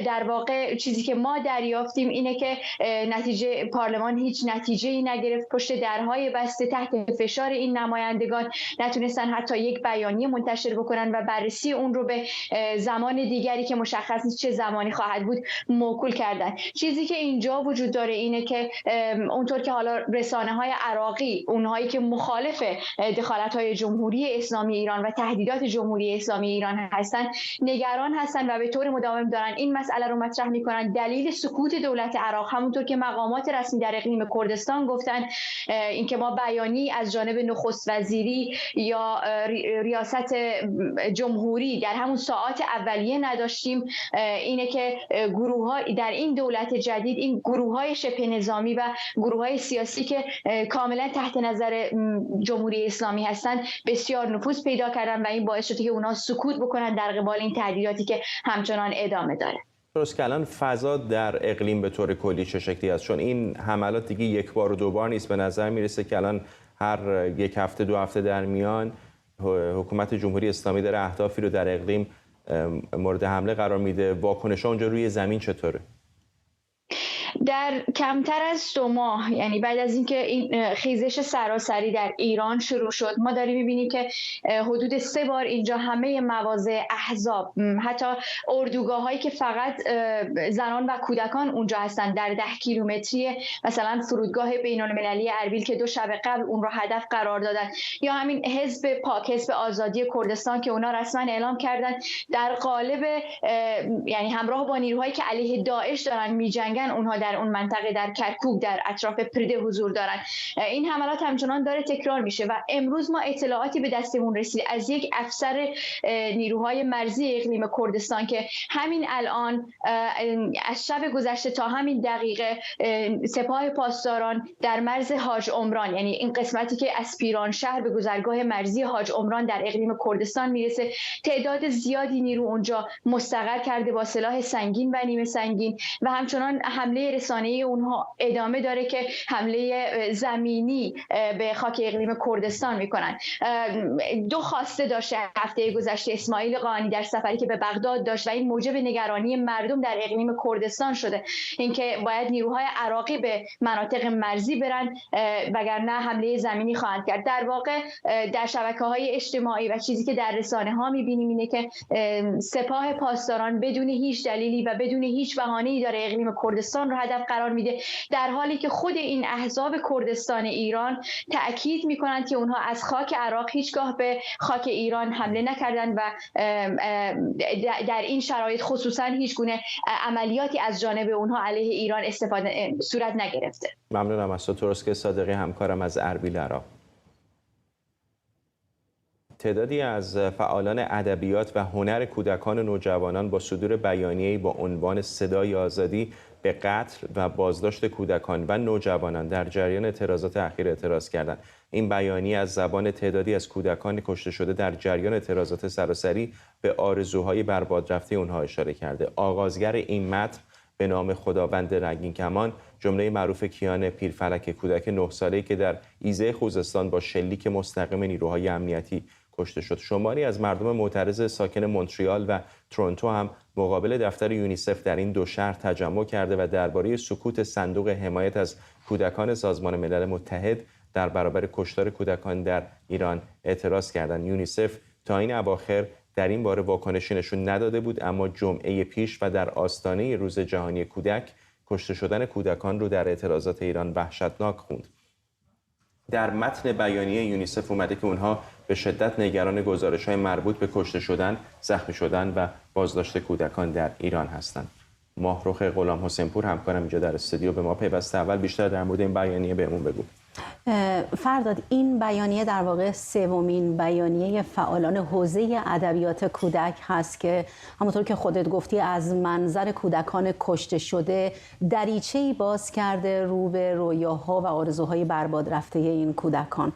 در واقع چیزی که ما دریافتیم اینه که نتیجه پارلمان هیچ نتیجه‌ای نگرفت. پشت درهای بسته تحت فشار این نمایندگان نتونستن حتی یک بیانیه منتشر بکنن و بررسی اون رو به زمان دیگری که مشخص نیست چه زمانی خواهد بود موکول کردن. چیزی که اینجا وجود داره اینه که اونطور که حالا رسانه‌های عراقی، اونهایی که مخالف دخالت‌های جمهوری اسلامی ایران و تهدیدات جمهوری اسلامی ایران هستن، نگران هستن و به طور مداوم دارن این مسئله رو مطرح می‌کنن. دلیل سکوت دولت عراق، همونطور که مقامات رسمی در اقلیم کردستان گفتن، اینکه ما بیانی از جانب نخست وزیری یا ریاست جمهوری در همون ساعات اولیه نداشتیم، اینه که گروه‌ها در این دولت جدید، این گروه‌های شبه نظامی و گروه‌های سیاسی که کاملا تحت نظر جمهوری اسلامی هستند بسیار نفوذ پیدا کردن و این باعث شده که اونا سکوت بکنن در قبال این تهدیداتی که همچنان ادامه داره. درست که الان فضا در اقلیم به طور کلی چه شکلی است؟ چون این حملات دیگه یک بار و دو بار نیست. به نظر میرسه که الان هر یک هفته دو هفته در میان حکومت جمهوری اسلامی داره اهدافی رو در اقلیم مورد حمله قرار میده. واکنش اونجا روی زمین چطوره؟ در کمتر از 2 ماه، یعنی بعد از اینکه این خیزش سراسری در ایران شروع شد، ما داریم می‌بینیم که حدود 3 بار اینجا همه مواضع احزاب، حتی اردوگاه‌هایی که فقط زنان و کودکان اونجا هستند، در 10 کیلومتری مثلا فرودگاه بین‌المللی اربیل که 2 شب قبل اون رو هدف قرار دادن، یا همین حزب پاک، حزب آزادی کردستان که اونا رسما اعلام کردن در قالب یعنی همراه با نیروهایی که علیه داعش دارن می‌جنگن، اونها در اون منطقه در کرکوک در اطراف پرده حضور دارن. این حملات همچنان داره تکرار میشه و امروز ما اطلاعاتی به دستمون رسید از یک افسر نیروهای مرزی اقلیم کردستان که همین الان از شب گذشته تا همین دقیقه سپاه پاسداران در مرز حاج عمران، یعنی این قسمتی که از پیران شهر به گذرگاه مرزی حاج عمران در اقلیم کردستان میرسه، تعداد زیادی نیرو اونجا مستقر کرده با سلاح سنگین و نیمه سنگین و همچنان حمله رسانه‌ای اونها ادامه داره که حمله زمینی به خاک اقلیم کردستان میکنن. 2 خواسته داشته هفته گذشته اسماعیل قانی در سفری که به بغداد داشت و این موجب نگرانی مردم در اقلیم کردستان شده، اینکه باید نیروهای عراقی به مناطق مرزی برن وگرنه حمله زمینی خواهند کرد. در واقع در شبکه‌های اجتماعی و چیزی که در رسانه‌ها می‌بینیم اینه که سپاه پاسداران بدون هیچ دلیلی و بدون هیچ بهانه‌ای داره اقلیم کردستان رو هدف قرار میده، در حالی که خود این احزاب کردستان ایران تأکید میکنند که اونها از خاک عراق هیچگاه به خاک ایران حمله نکردند و در این شرایط خصوصا هیچ گونه عملیاتی از جانب اونها علیه ایران صورت نگرفته. ممنونم از تو ترسک صادقی، همکارم از اربیل عراق. تعدادی از فعالان ادبیات و هنر کودکان و نوجوانان با صدور بیانیه‌ای با عنوان صدای آزادی به قتل و بازداشت کودکان و نوجوانان در جریان اعتراضات اخیر اعتراض کردند. این بیانیه از زبان تعدادی از کودکان کشته شده در جریان اعتراضات سراسری به آرزوهای برباد رفته اونها اشاره کرده. آغازگر این متن به نام خداوند رنگین کمان جمله معروف کیان پیرفلک، کودک 9 ساله‌ای که در ایذه خوزستان با شلیک مستقیم نیروهای امنیتی کشته شد. شماری از مردم معترض ساکن مونتریال و تورنتو هم مقابل دفتر یونیسف در این 2 شهر تجمع کرده و درباره سکوت صندوق حمایت از کودکان سازمان ملل متحد در برابر کشتار کودکان در ایران اعتراض کردند. یونیسف تا این اواخر در این باره واکنشی نشون نداده بود، اما جمعه پیش و در آستانه روز جهانی کودک کشته شدن کودکان رو در اعتراضات ایران وحشتناک خوند. در متن بیانیه یونیسف اومده که اونها به شدت نگران گزارش‌های مربوط به کشته شدن، زخمی شدن و بازداشت کودکان در ایران هستند. ماهرخ غلام حسینپور همکارم اینجا در استودیو به ما پیوسته. اول بیشتر در مورد این بیانیه بهمون بگو. فرداد، این بیانیه در واقع 3مین بیانیه فعالان حوزه ادبیات کودک هست که همونطور که خودت گفتی از منظر کودکان کشته شده دریچه‌ای باز کرده رو به رویاها و آرزوهای برباد رفته این کودکان.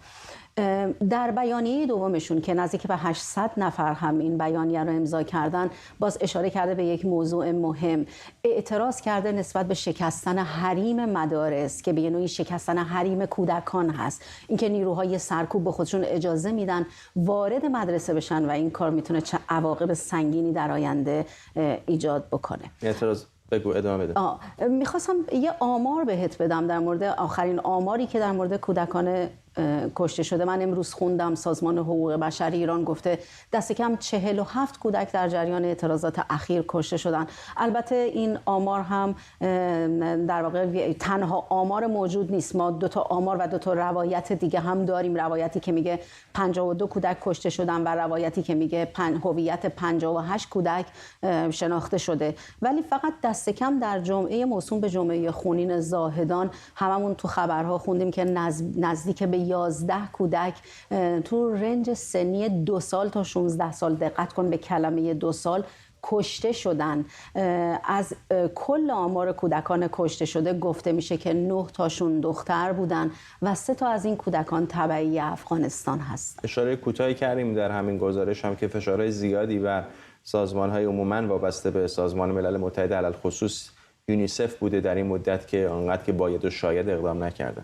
در بیانیه دومشون که نزدیک به 800 نفر هم این بیانیه رو امضا کردن، باز اشاره کرده به یک موضوع مهم. اعتراض کرده نسبت به شکستن حریم مدارس که به نوعی شکستن حریم کودکان هست. اینکه نیروهای سرکوب به خودشون اجازه میدن وارد مدرسه بشن و این کار میتونه چه عواقب سنگینی در آینده ایجاد بکنه. اعتراض بگو، ادامه بده. میخواستم یه آمار بهت بدم در مورد آخرین آماری که در مورد کودکان کشته شده. من امروز خوندم سازمان حقوق بشر ایران گفته دست کم 47 کودک در جریان اعتراضات اخیر کشته شدن. البته این آمار هم در واقع تنها آمار موجود نیست. ما 2 تا آمار و 2 تا روایت دیگه هم داریم. روایتی که میگه 52 کودک کشته شدن و روایتی که میگه هویت 58 کودک شناخته شده. ولی فقط دست کم در جمعه موسوم به جمعه خونین زاهدان هممون تو خبرها خوندیم که نزدیک به 11 کودک تو رنج سنی 2 سال تا 16 سال، دقت کن به کلمه 2 سال، کشته شدن. از کل آمار کودکان کشته شده گفته میشه که 9 تاشون دختر بودن و 3 تا از این کودکان تبعی افغانستان هست. اشاره کوتاهی کردیم در همین گزارش هم که فشارهای زیادی بر سازمان‌های عموماً وابسته به سازمان ملل متحد علل خصوص یونیسف بوده در این مدت که آنقدر که باید و شاید اقدام نکرده؟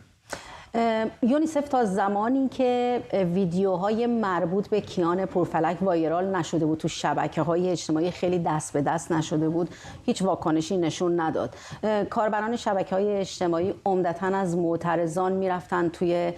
یونیسف تا زمانی که ویدیوهای مربوط به کیان پورفلک وایرال نشده بود، تو شبکه‌های اجتماعی خیلی دست به دست نشده بود، هیچ واکنشی نشون نداد. کاربران شبکه‌های اجتماعی عمدتاً از معترضان میرفتن توی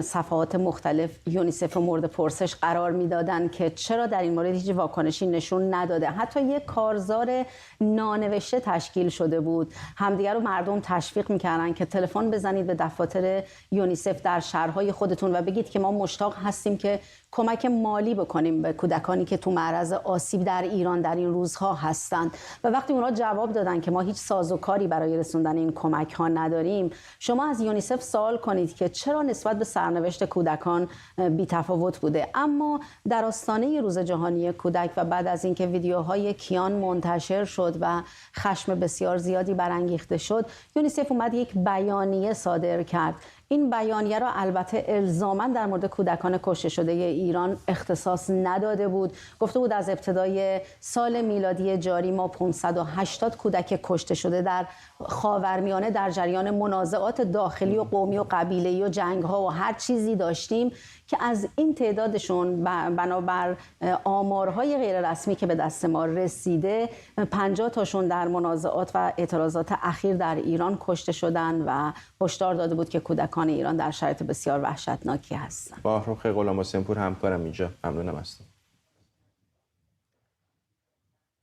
صفحات مختلف یونیسف رو مورد پرسش قرار میدادن که چرا در این مورد هیچ واکنشی نشون نداده. حتی یک کارزار نانوشته تشکیل شده بود، همدیگر رو مردم تشویق میکردن که تلفن بزنید به دفاتر یونیسف در شهرهای خودتون و بگید که ما مشتاق هستیم که کمک مالی بکنیم به کودکانی که تو معرض آسیب در ایران در این روزها هستند. و وقتی اونا جواب دادن که ما هیچ سازوکاری برای رسوندن این کمک ها نداریم، شما از یونیسف سوال کنید که چرا نسبت به سرنوشت کودکان بی‌تفاوت بوده. اما در آستانه روز جهانی کودک و بعد از اینکه ویدیوهای کیان منتشر شد و خشم بسیار زیادی برانگیخته شد، یونیسف اومد یک بیانیه صادر کرد. این بیانیه را البته الزاماً در مورد کودکان کشته شده ایران اختصاص نداده بود. گفته بود از ابتدای سال میلادی جاری ما 580 کودک کشته شده در خاورمیانه در جریان منازعات داخلی و قومی و قبیله‌ای و جنگ‌ها و هر چیزی داشتیم که از این تعدادشون بنابر آمارهای غیر رسمی که به دست ما رسیده 50 تاشون در منازعات و اعتراضات اخیر در ایران کشته شدن و هشدار داده بود که کودکان ایران در شرایط بسیار وحشتناکی هستند. باهرخ غلامحسین‌پور همکارم اینجا، ممنونم هستم.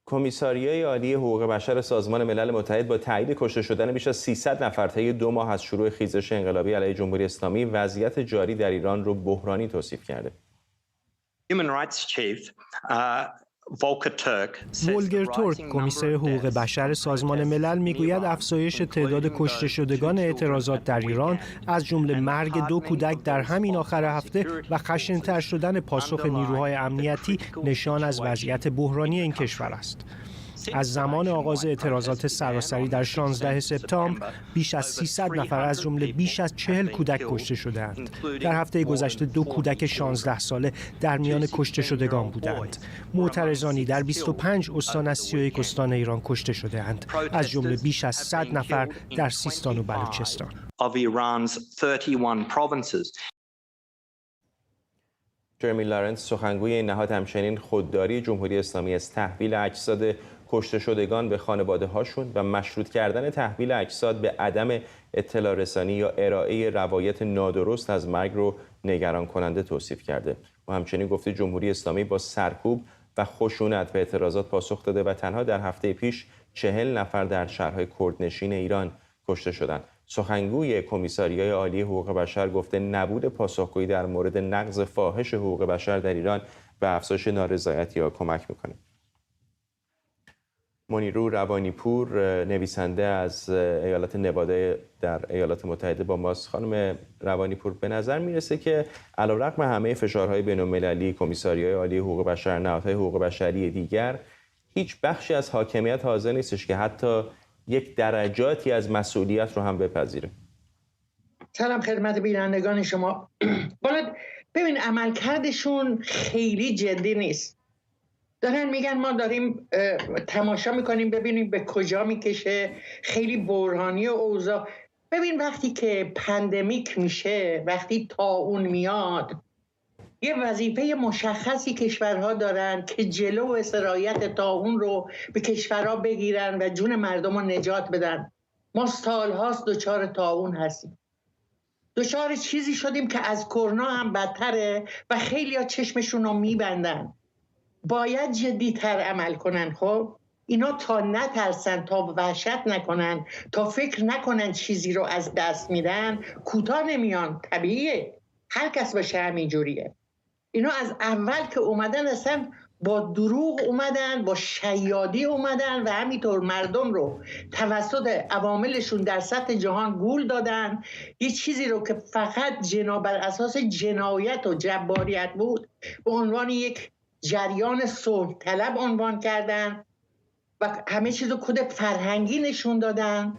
کمیساریای عالی حقوق بشر سازمان ملل متحد با تایید کشته شدن بیش از 300 نفر طی 2 ماه از شروع خیزش انقلابی علیه جمهوری اسلامی وضعیت جاری در ایران رو بحرانی توصیف کرده. ولگر تورک، کمیسر حقوق بشر سازمان ملل میگوید افزایش تعداد کشته شدگان اعتراضات در ایران از جمله مرگ 2 کودک در همین آخر هفته و خشن‌تر شدن پاسخ نیروهای امنیتی نشان از وضعیت بحرانی این کشور است. از زمان آغاز اعتراضات سراسری در 16 سپتامبر بیش از 300 نفر از جمله بیش از 40 کودک کشته شدند. در هفته گذشته 2 کودک 16 ساله در میان کشته شدگان بودند. معترضانی در 25 استان از 31 استان ایران کشته شده‌اند، از جمله بیش از 100 نفر در سیستان و بلوچستان. جرمی لارنس، سخنگوی این نهاد، همچنین خودداری جمهوری اسلامی از تحویل اجساد کشته شدگان به خانواده هاشون و مشروط کردن تحویل اجساد به عدم اطلاع رسانی یا ارائه روایت نادرست از مرگ رو نگران کننده توصیف کرده و همچنین گفته جمهوری اسلامی با سرکوب و خشونت به اعتراضات پاسخ داده و تنها در هفته پیش 40 نفر در شهرهای کردنشین ایران کشته شدند. سخنگوی کمیساریای عالی حقوق بشر گفته نبود پاسخگویی در مورد نقض فاحش حقوق بشر در ایران به افزایش نارضایتی‌ها کمک می‌کنه. منیرو روانیپور، نویسنده از ایالت نوادا در ایالات متحده با ماست. خانم روانیپور، به نظر میرسه که علیرغم همه فشارهای بین‌المللی، کمیساریای عالی حقوق بشر، نهادهای حقوق بشری دیگر، هیچ بخشی از حاکمیت حاضر نیستش که حتی یک درجاتی از مسئولیت رو هم بپذیره. سلام خدمت بینندگان شما. ببین عملکردشون خیلی جدی نیست. دارن میگن ما داریم تماشا میکنیم ببینیم به کجا میکشه، خیلی بحرانی اوضاع. ببین وقتی که پندمیک میشه، وقتی طاعون میاد، یه وظیفه مشخصی کشورها دارن که جلو سرایت طاعون رو به کشورها بگیرن و جون مردم رو نجات بدن. ما سالهاست دچار طاعون هستیم، دچار چیزی شدیم که از کرونا هم بدتره و خیلی ها چشمشون رو میبندن. باید جدی‌تر عمل کنن. خب اینا تا نترسن، تا وحشت نکنن، تا فکر نکنن چیزی رو از دست میدن، کوتاه نمیان. طبیعیه، هر کس باشه همین جوریه. اینا از اول که اومدن اصلا با دروغ اومدن، با شیادی اومدن و همینطور مردم رو توسط عواملشون در سطح جهان گول دادن. یه چیزی رو که فقط بر اساس جنایت و جباریت بود به عنوان یک جریان صلح طلب عنوان کردن و همه چیز رو کد فرهنگی نشون دادن.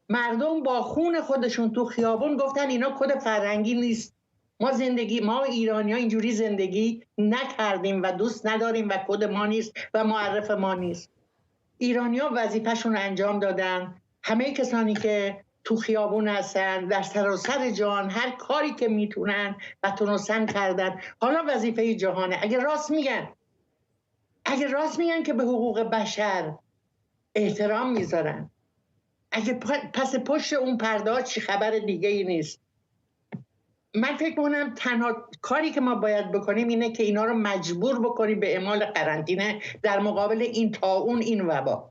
مردم با خون خودشون تو خیابون گفتن اینا کد فرهنگی نیست، ما ایرانی‌ها اینجوری زندگی نکردیم و دوست نداریم و کد ما نیست و معرف ما نیست. ایرانی‌ها وظیفه‌شون انجام دادن. همه کسانی که تو خیابون هستن در سراسر جهان هر کاری که میتونن و تونستن کردن. حالا وظیفه جهانه. اگه راست میگن که به حقوق بشر احترام میذارن، اگه پس پشت اون پرده چی خبر دیگه ای نیست. من فکر می‌کنم تنها کاری که ما باید بکنیم اینه که اینا رو مجبور بکنیم به اعمال قرنطینه در مقابل این طاعون، این وبا.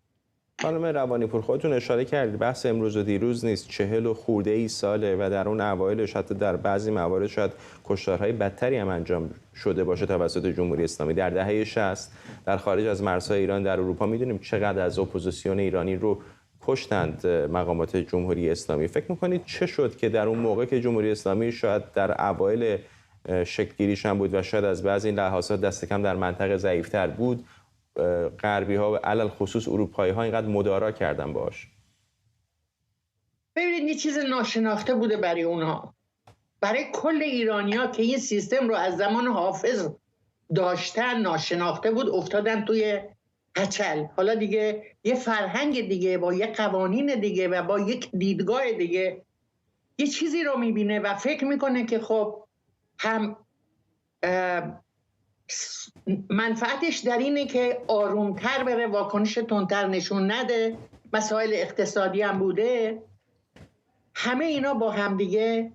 خانم روانی‌پور، خودتون اشاره کردید بحث امروز و دیروز نیست، 40 و خورده ای ساله و در اون اوایلش حتی در بعضی موارد شاید کشتارهای بدتری هم انجام شده باشه توسط جمهوری اسلامی. در دهه 60 در خارج از مرزهای ایران در اروپا میدونیم چقدر از اپوزیسیون ایرانی رو کشتند مقامات جمهوری اسلامی. فکر میکنید چه شد که در اون موقع که جمهوری اسلامی شاید در اوایل شکل‌گیریش هم بود و شاید از بعضی این لحاظات دست کم در منطقه ضعیف‌تر بود، غربی‌ها و علل خصوص اروپایی‌ها اینقدر مدارا کردن باش؟ ببینید یه چیز ناشناخته بوده برای اونها. برای کل ایرانی‌ها که این سیستم رو از زمان حافظ داشتن ناشناخته بود، افتادن توی هچل. حالا دیگه یه فرهنگ دیگه با یه قوانین دیگه و با یک دیدگاه دیگه یه چیزی رو میبینه و فکر میکنه که خب هم منفعتش در اینه که آرومتر بره، واکنش تندتر نشون نده، مسائل اقتصادی هم بوده. همه اینا با هم دیگه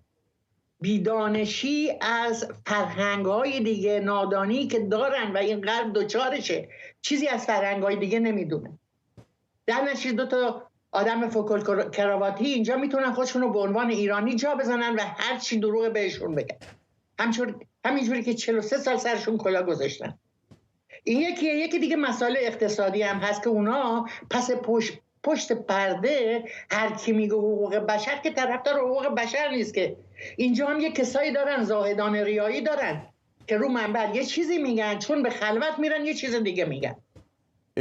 بیدانشی از فرهنگ‌های دیگه، نادانی که دارن و این غرب دوچارشه، چیزی از فرهنگ‌های دیگه نمیدونه. در نتیجه دو تا آدم فوکل کراواتی اینجا میتونن خودشون رو به عنوان ایرانی جا بزنن و هر چی دروغ بهشون بگن. همینجوری که 43 سال سرشون کلاه گذاشتن. این یکی دیگه مسائل اقتصادی هم هست که اونا پس پشت پرده هر کی میگه حقوق بشر که طرفدار حقوق بشر نیست. که اینجا هم یه کسایی دارن زاهدان ریایی دارن که رو منبر یه چیزی میگن، چون به خلوت میرن یه چیز دیگه میگن.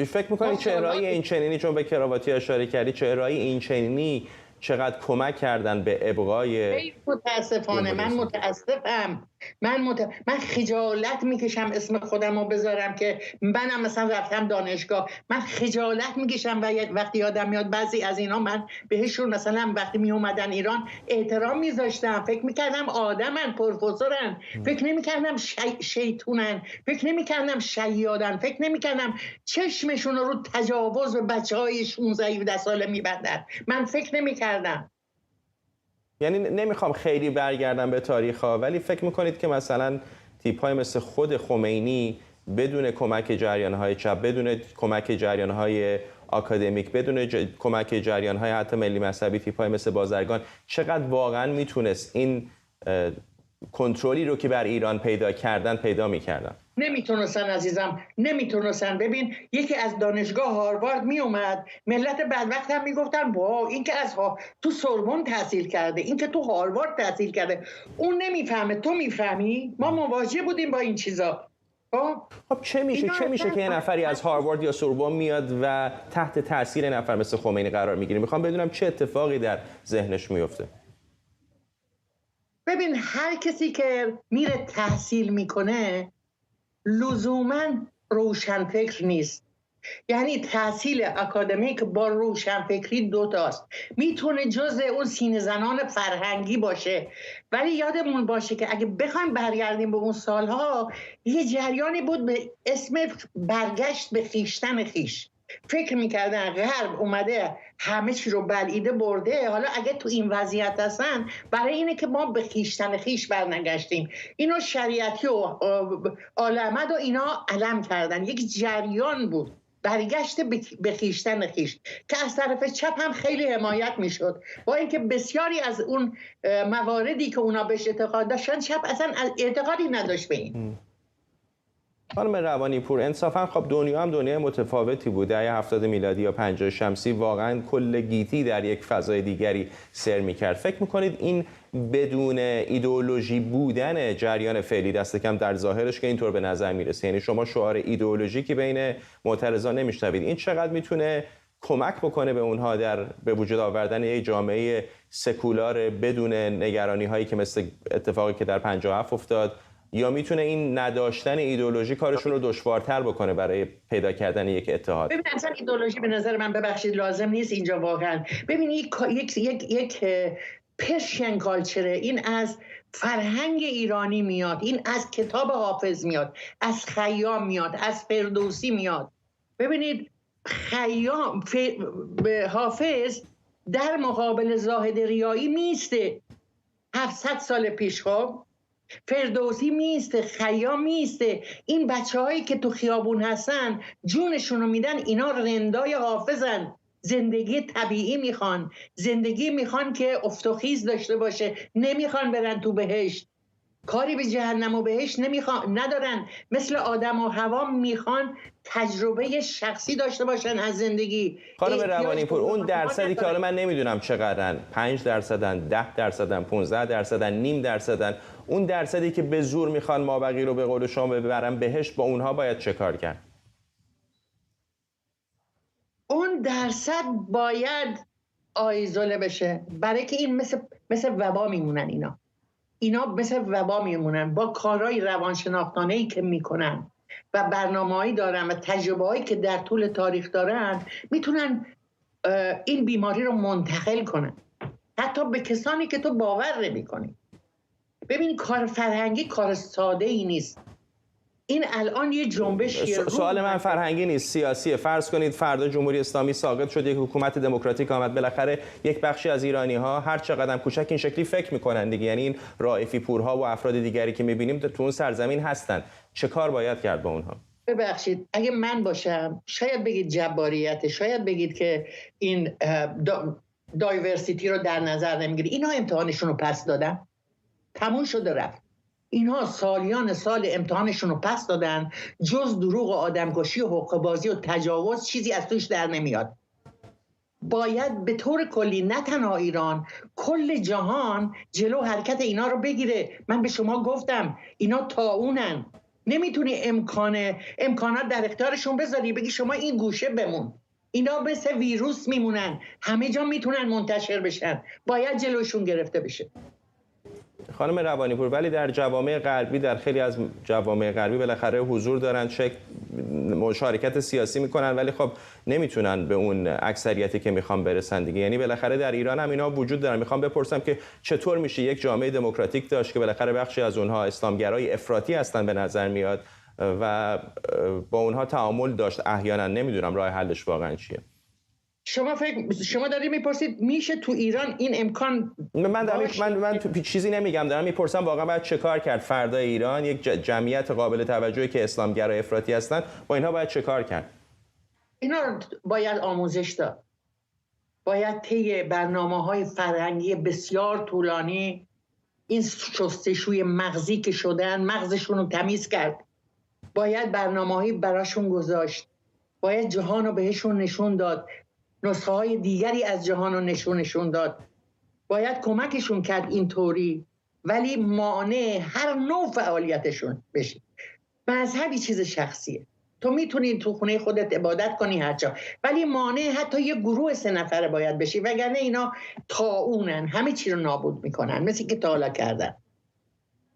فکر میکنید چهره‌های این چنینی، چون به کراواتی اشاره کردی، چهره‌های این چنینی چقدر کمک کردن به ابقای؟ متاسفانه من متاسفم. من خجالت میکشم اسم خودم رو بذارم که منم مثلا رفتم دانشگاه. من خجالت میکشم و وقتی یادم میاد بعضی از اینا من بهشون مثلا وقتی میومدن ایران احترام میذاشتم، فکر میکردم آدمن، پروفسورن، فکر نمیکردم شیطونن، فکر نمیکردم شیادن، فکر نمیکردم چشمشون رو تجاوز به بچهای 16-17 ساله میبندن. من فکر نمیکردم. یعنی نمیخوام خیلی برگردم به تاریخ ها، ولی فکر میکنید که مثلا تیپ های مثل خود خمینی بدون کمک جریان های چپ، بدون کمک جریان های آکادمیک، بدون کمک جریان های حتی ملی مذهبی، تیپ های مثل بازرگان، چقدر واقعا میتونست این کنترلی رو که بر ایران پیدا میکردن؟ نمیتونستن عزیزم، نمیتونستن. ببین یکی از دانشگاه هاروارد میومد، ملت بدبخت هم میگفتن با این که تو سوربن تحصیل کرده، این که تو هاروارد تحصیل کرده، اون نمیفهمه، تو میفهمی؟ ما مواجه بودیم با این چیزا. خب چه میشه که یه نفری از هاروارد یا سوربن میاد و تحت تاثیر نفر مثل خمینی قرار میگیره؟ میخوام بدونم چه اتفاقی در ذهنش میفته. ببین هر کسی که میره تحصیل میکنه لزوماً روشنفکر نیست. یعنی تحصیل اکادمیک با روشنفکری دوتاست. میتونه جزء اون سینه زنان فرهنگی باشه، ولی یادمون باشه که اگه بخوایم برگردیم به اون سالها، یه جریانی بود به اسم برگشت به خیشتن خیش. فکر میکردن غرب اومده همه چی رو بلعیده برده، حالا اگه تو این وضعیت هستن برای اینه که ما به خیشتن خیش برنگشتیم. اینو شریعتی و آل احمد و اینا علم کردن. یک جریان بود برگشت به خیشتن خیش که از طرف چپ هم خیلی حمایت میشد، با اینکه بسیاری از اون مواردی که اونا بهش اعتقاد داشتن چپ اصلا اعتقادی نداشت به این. خانم روانی‌پور، انصافا خب دنیا هم دنیای متفاوتی بود. دهه 70 میلادی یا 50 شمسی واقعا کل گیتی در یک فضای دیگری سر می‌کرد. فکر می‌کنید این بدون ایدئولوژی بودن جریان فعلی، دست کم در ظاهرش که اینطور به نظر میرسه، یعنی شما شعار ایدئولوژیکی بین معترضان نمیشنوید، این چقدر میتونه کمک بکنه به اونها در به وجود آوردن یک جامعه سکولار بدون نگرانی هایی که مثل اتفاقی که در 57 افتاد، یا میتونه این نداشتن ایدئولوژی کارشون رو دشوارتر بکنه برای پیدا کردن یک اتحاد؟ ببین اصلا ایدئولوژی به نظر من، ببخشید، لازم نیست اینجا واقعا. ببین یک پرشین کالچره، این از فرهنگ ایرانی میاد، این از کتاب حافظ میاد، از خیام میاد، از فردوسی میاد. ببینید خیام حافظ در مقابل زاهد ریایی میسته 700 سال پیش. خب فردوسی میسته، خیام میسته. این بچه هایی که تو خیابون هستن جونشونو میدن، اینا رندای حافظن. زندگی طبیعی میخوان، زندگی میخوان که افت و خیز داشته باشه، نمیخوان برن تو بهشت. کاری به جهنم و بهشت ندارن. مثل آدم و حوا میخوان تجربه شخصی داشته باشن از زندگی. خانم روانی پور، اون درصدی که حالا من نمیدونم چقدرن، 5%، 10%، 15%، نیم درصدن، اون درصدی که به زور میخوان مابقی رو به قول شما ببرن بهشت، با اونها باید چه کار کرد؟ اون درصد باید آیزوله بشه، برای که این مثل وبا میمونن. اینا مثل وبا میمونن. با کارهای روانشناختانه‌ای که میکنن و برنامه‌هایی دارن و تجربه‌هایی که در طول تاریخ دارن، میتونن این بیماری رو منتقل کنن حتی به کسانی که تو باور نمی‌کنی. ببین کار فرهنگی کار ساده ای نیست. این الان یه جنبشیه. سوال من فرهنگی نیست، سیاسیه. فرض کنید فردا جمهوری اسلامی ساقط شد، یک حکومت دموکراتیک آمد، بالاخره یک بخشی از ایرانی‌ها هر چقدر کوچک این شکلی فکر می‌کنن دیگه، یعنی این رائفی پورها و افراد دیگری که می‌بینیم تو اون سرزمین هستن، چه کار باید کرد با اونها؟ ببخشید اگه من باشم شاید بگید جباریته، شاید بگید که این دایورسیتی رو در نظر نمی‌گیری. اینا امتحانشون رو پس دادن، تموم شده رفت. اینها سالیان سال امتحانشون رو پس دادن، جز دروغ و آدمکشی و حقه‌بازی و تجاوز چیزی از توش در نمیاد. باید به طور کلی، نه تنها ایران، کل جهان جلو حرکت اینا رو بگیره. من به شما گفتم اینا طاعونن، نمیتونی امکانات در اختیارشون بذاری بگی شما این گوشه بمون. اینا مثل ویروس میمونن، همه جا میتونن منتشر بشن، باید جلوشون گرفته بشه. خانم روانی پور، ولی در جوامع غربی، در خیلی از جوامع غربی بالاخره حضور دارن، مشارکت سیاسی میکنن، ولی خب نمیتونن به اون اکثریتی که میخوان برسن دیگه. یعنی بالاخره در ایران هم اینا وجود دارن. میخوام بپرسم که چطور میشه یک جامعه دموکراتیک داشت که بالاخره بخشی از اونها اسلامگرای افراطی هستن به نظر میاد و با اونها تعامل داشت احیانا. نمیدونم راه حلش واقعا چیه. شما دارید میپرسید میشه تو ایران این امکان؟ من چیزی نمیگم، دارم میپرسم واقعا باید چه کار کرد فردا ایران، یک جمعیت قابل توجهی که اسلامگرا افراطی هستن، با اینها باید چه کار کرد؟ اینا باید آموزش داد، باید طی برنامه‌های فرهنگی بسیار طولانی این شستشوی مغزی که شدن مغزشون رو تمیز کرد، باید برنامه‌هایی براشون گذاشت، باید جهان رو بهشون نشون داد، نسخه های دیگری از جهان رو نشون داد، باید کمکشون کرد اینطوری، ولی مانع هر نوع فعالیتشون بشه. مذهبی چیز شخصیه، تو میتونی تو خونه خودت عبادت کنی هرچا، ولی مانع حتی یه گروه 3 نفره باید بشی، وگرنه اینا طاعونن، همه چی رو نابود میکنن، مثل که تا حالا کردن.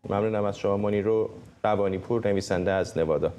ممنونم از شما منیرو روانی پور، نویسنده از نوادا.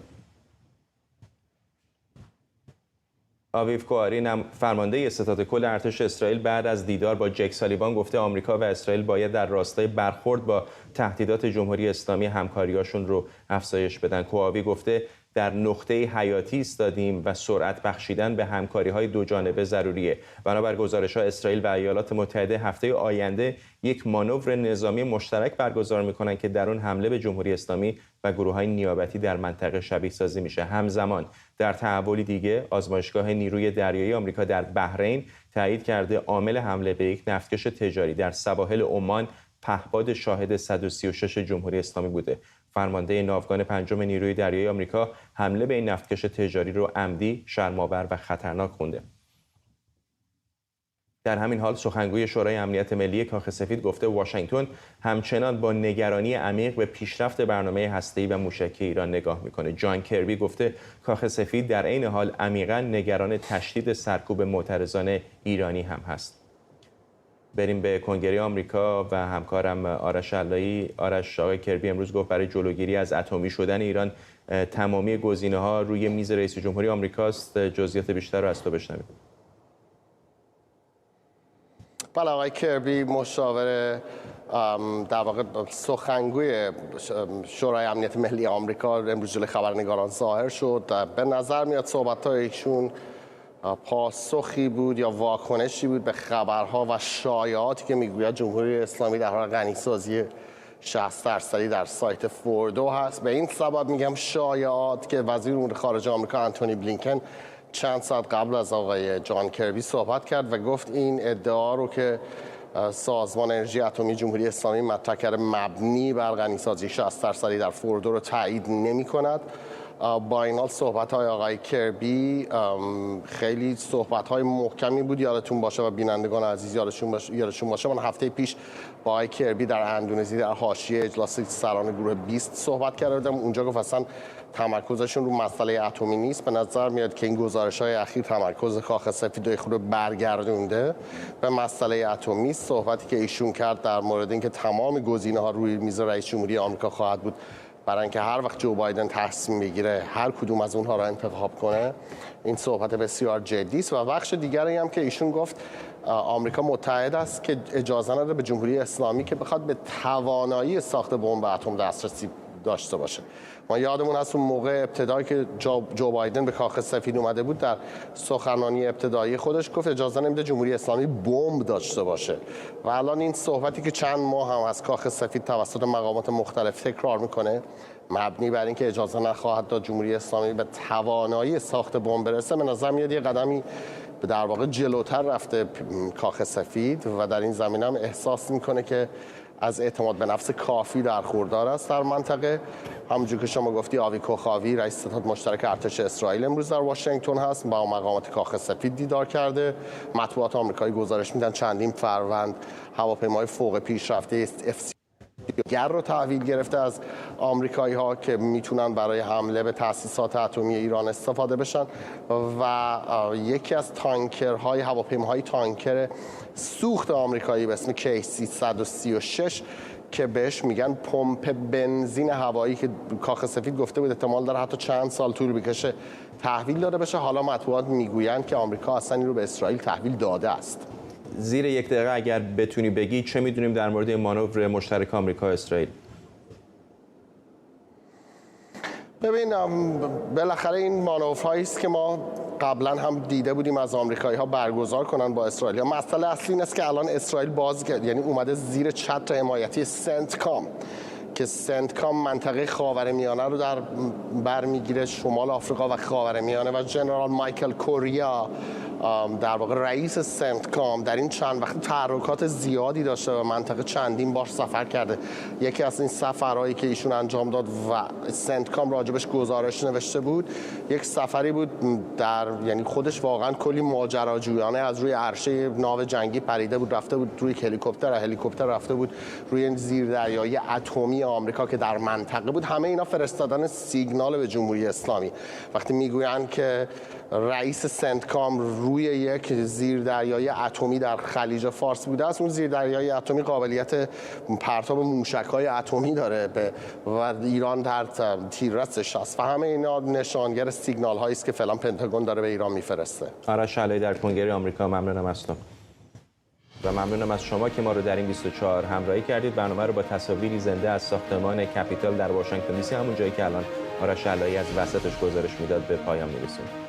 آویو کوهاری، فرمانده ستاد کل ارتش اسرائیل، بعد از دیدار با جک سالیوان گفته آمریکا و اسرائیل باید در راستای برخورد با تهدیدات جمهوری اسلامی همکاریاشون رو افزایش بدن. کوهاوی گفته در نقطه حیاتی ایستادیم و سرعت بخشیدن به همکاری‌های دو جانبه ضروریه. بنابر گزارش‌ها اسرائیل و ایالات متحده هفته آینده یک مانور نظامی مشترک برگزار می‌کنند که در اون حمله به جمهوری اسلامی و گروه‌های نیابتی در منطقه شبیه سازی میشه. همزمان در تحولی دیگه آزمایشگاه نیروی دریایی آمریکا در بحرین تایید کرده عامل حمله به یک نفتکش تجاری در سواحل عمان پهپاد شاهد 136 جمهوری اسلامی بوده. فرمانده ناوگان 5 نیروی دریایی آمریکا حمله به این نفتکش تجاری رو عمدی، شرم‌آور و خطرناک خونده. در همین حال سخنگوی شورای امنیت ملی کاخ سفید گفته واشنگتن همچنان با نگرانی عمیق به پیشرفت برنامه هسته‌ای و موشکی ایران نگاه میکنه. جان کربی گفته کاخ سفید در عین حال عمیقاً نگران تشدید سرکوب معترضان ایرانی هم هست. بریم به کنگره آمریکا و همکارم آرش علایی. آرش، آقای کربی امروز گفت برای جلوگیری از اتمی شدن ایران تمامی گزینه‌ها روی میز رئیس جمهوری آمریکاست. جزئیات بیشتر رو از تو بشنویم. بله، آقای کربی مشاور در واقع سخنگوی شورای امنیت ملی آمریکا امروز جلوی خبرنگاران ظاهر شد. به نظر میاد صحبت‌های ایشون پاسخی بود یا واکنشی بود به خبرها و شایعاتی که میگوید جمهوری اسلامی در حال غنیسازی 60% در سایت فوردو هست. به این سبب میگم شایعات که وزیر امور خارجه آمریکا آنتونی بلینکن چند ساعت قبل از آقای جان کربی صحبت کرد و گفت این ادعا رو که سازمان انرژی اتمی جمهوری اسلامی مطرح کرده مبنی بر غنیسازی 60% در فوردو رو تایید نمی کند. با این حال صحبت‌های آقای کربی خیلی صحبت‌های محکمی بود. یادتون باشه و بینندگان عزیز یادشون باشه من هفته پیش با آقای کربی در اندونزی در حاشیه اجلاس سران گروه 20 صحبت کردم. اونجا گفت اصلا تمرکزشون رو مسئله اتمی نیست. به نظر میاد که این گزارش‌های اخیر تمرکز کاخ سفید رو خود برگردونده به مسئله اتمی. صحبتی که ایشون کرد در مورد اینکه تمام گزینه‌ها روی میز رئیس جمهوری آمریکا خواهد بود برای اینکه هر وقت جو بایدن تصمیم بگیره هر کدوم از اونها را انتخاب کنه، این صحبت بسیار جدی است. و بخش دیگری هم که ایشون گفت آمریکا متحد است که اجازه نده به جمهوری اسلامی که بخواد به توانایی ساخت بمب اتم دسترسی داشته باشه. ما یادمون هست اون موقع ابتدایی که جو بایدن به کاخ سفید اومده بود در سخنرانی ابتدایی خودش گفت اجازه نمیده جمهوری اسلامی بمب داشته باشه و الان این صحبتی که چند ماه هم از کاخ سفید توسط مقامات مختلف تکرار میکنه مبنی بر اینکه اجازه نخواهد داد جمهوری اسلامی به توانایی ساخت بمب برسه، به نظر میاد یه قدمی در واقع جلوتر رفته کاخ سفید و در این زمینه هم احساس میکنه که از اعتماد به نفس کافی برخوردار است در منطقه. همونجور که شما گفتی آوی کوخاوی رئیس ستاد مشترک ارتش اسرائیل امروز در واشنگتن هست، با مقامات کاخ سفید دیدار کرده. مطبوعات آمریکایی گزارش میدن چندین فروند هواپیمای فوق پیشرفته گر رو تحویل گرفته از آمریکایی ها که میتونن برای حمله به تأسیسات اتمی ایران استفاده بشن و یکی از تانکرهای هواپیماهای تانکر سوخت آمریکایی به اسم K-336 که بهش میگن پمپ بنزین هوایی که کاخ سفید گفته بود احتمال داره حتی چند سال طول بکشه تحویل داده بشه. حالا مطبوعات میگویند که آمریکا اصلا این رو به اسرائیل تحویل داده است. زیر یک دقیقه اگر بتونی بگی چه میدونیم در مورد مانور مشترک آمریکا اسرائیل؟ ببین بالاخره این مانورهایی است که ما قبلا هم دیده بودیم از آمریکایی ها برگزار کنن با اسرائیل. مسئله اصلی این است که الان اسرائیل یعنی اومده زیر چتر حمایتی سنتکام که سنتکام منطقه خاورمیانه رو در بر میگیره، شمال آفریقا و خاورمیانه، و جنرال مایکل کوریا در واقع رئیس سنتکام در این چند وقت تحرکات زیادی داشته و منطقه چندین بار سفر کرده. یکی از این سفرهایی که ایشون انجام داد و سنتکام راجبش گزارش نوشته بود یک سفری بود در یعنی خودش واقعا کلی ماجراجویانه از روی عرشه ناو جنگی پریده بود رفته بود روی هلیکوپتر رفته بود روی زیردریایی اتمی آمریکا که در منطقه بود. همه اینا فرستادن سیگنال به جمهوری اسلامی. وقتی میگویند که رئیس سنتکام روی یک زیردریایی اتمی در خلیج فارس بوده است، اون زیردریایی اتمی قابلیت پرتاب موشک‌های اتمی داره و ایران در تیررسش است و همه اینا نشانگر سیگنال هایی است که فعلا پنتاگون داره به ایران میفرسته. آرش علایی در کنگره آمریکا، ممنونم از تو و ممنونم از شما که ما رو در این 24 همراهی کردید. برنامه رو با تصاویری زنده از ساختمان کپیتال در واشنگتن دی سی، همون جایی که الان آرش علایی از وسطش گزارش میداد، به پایان میرسونیم.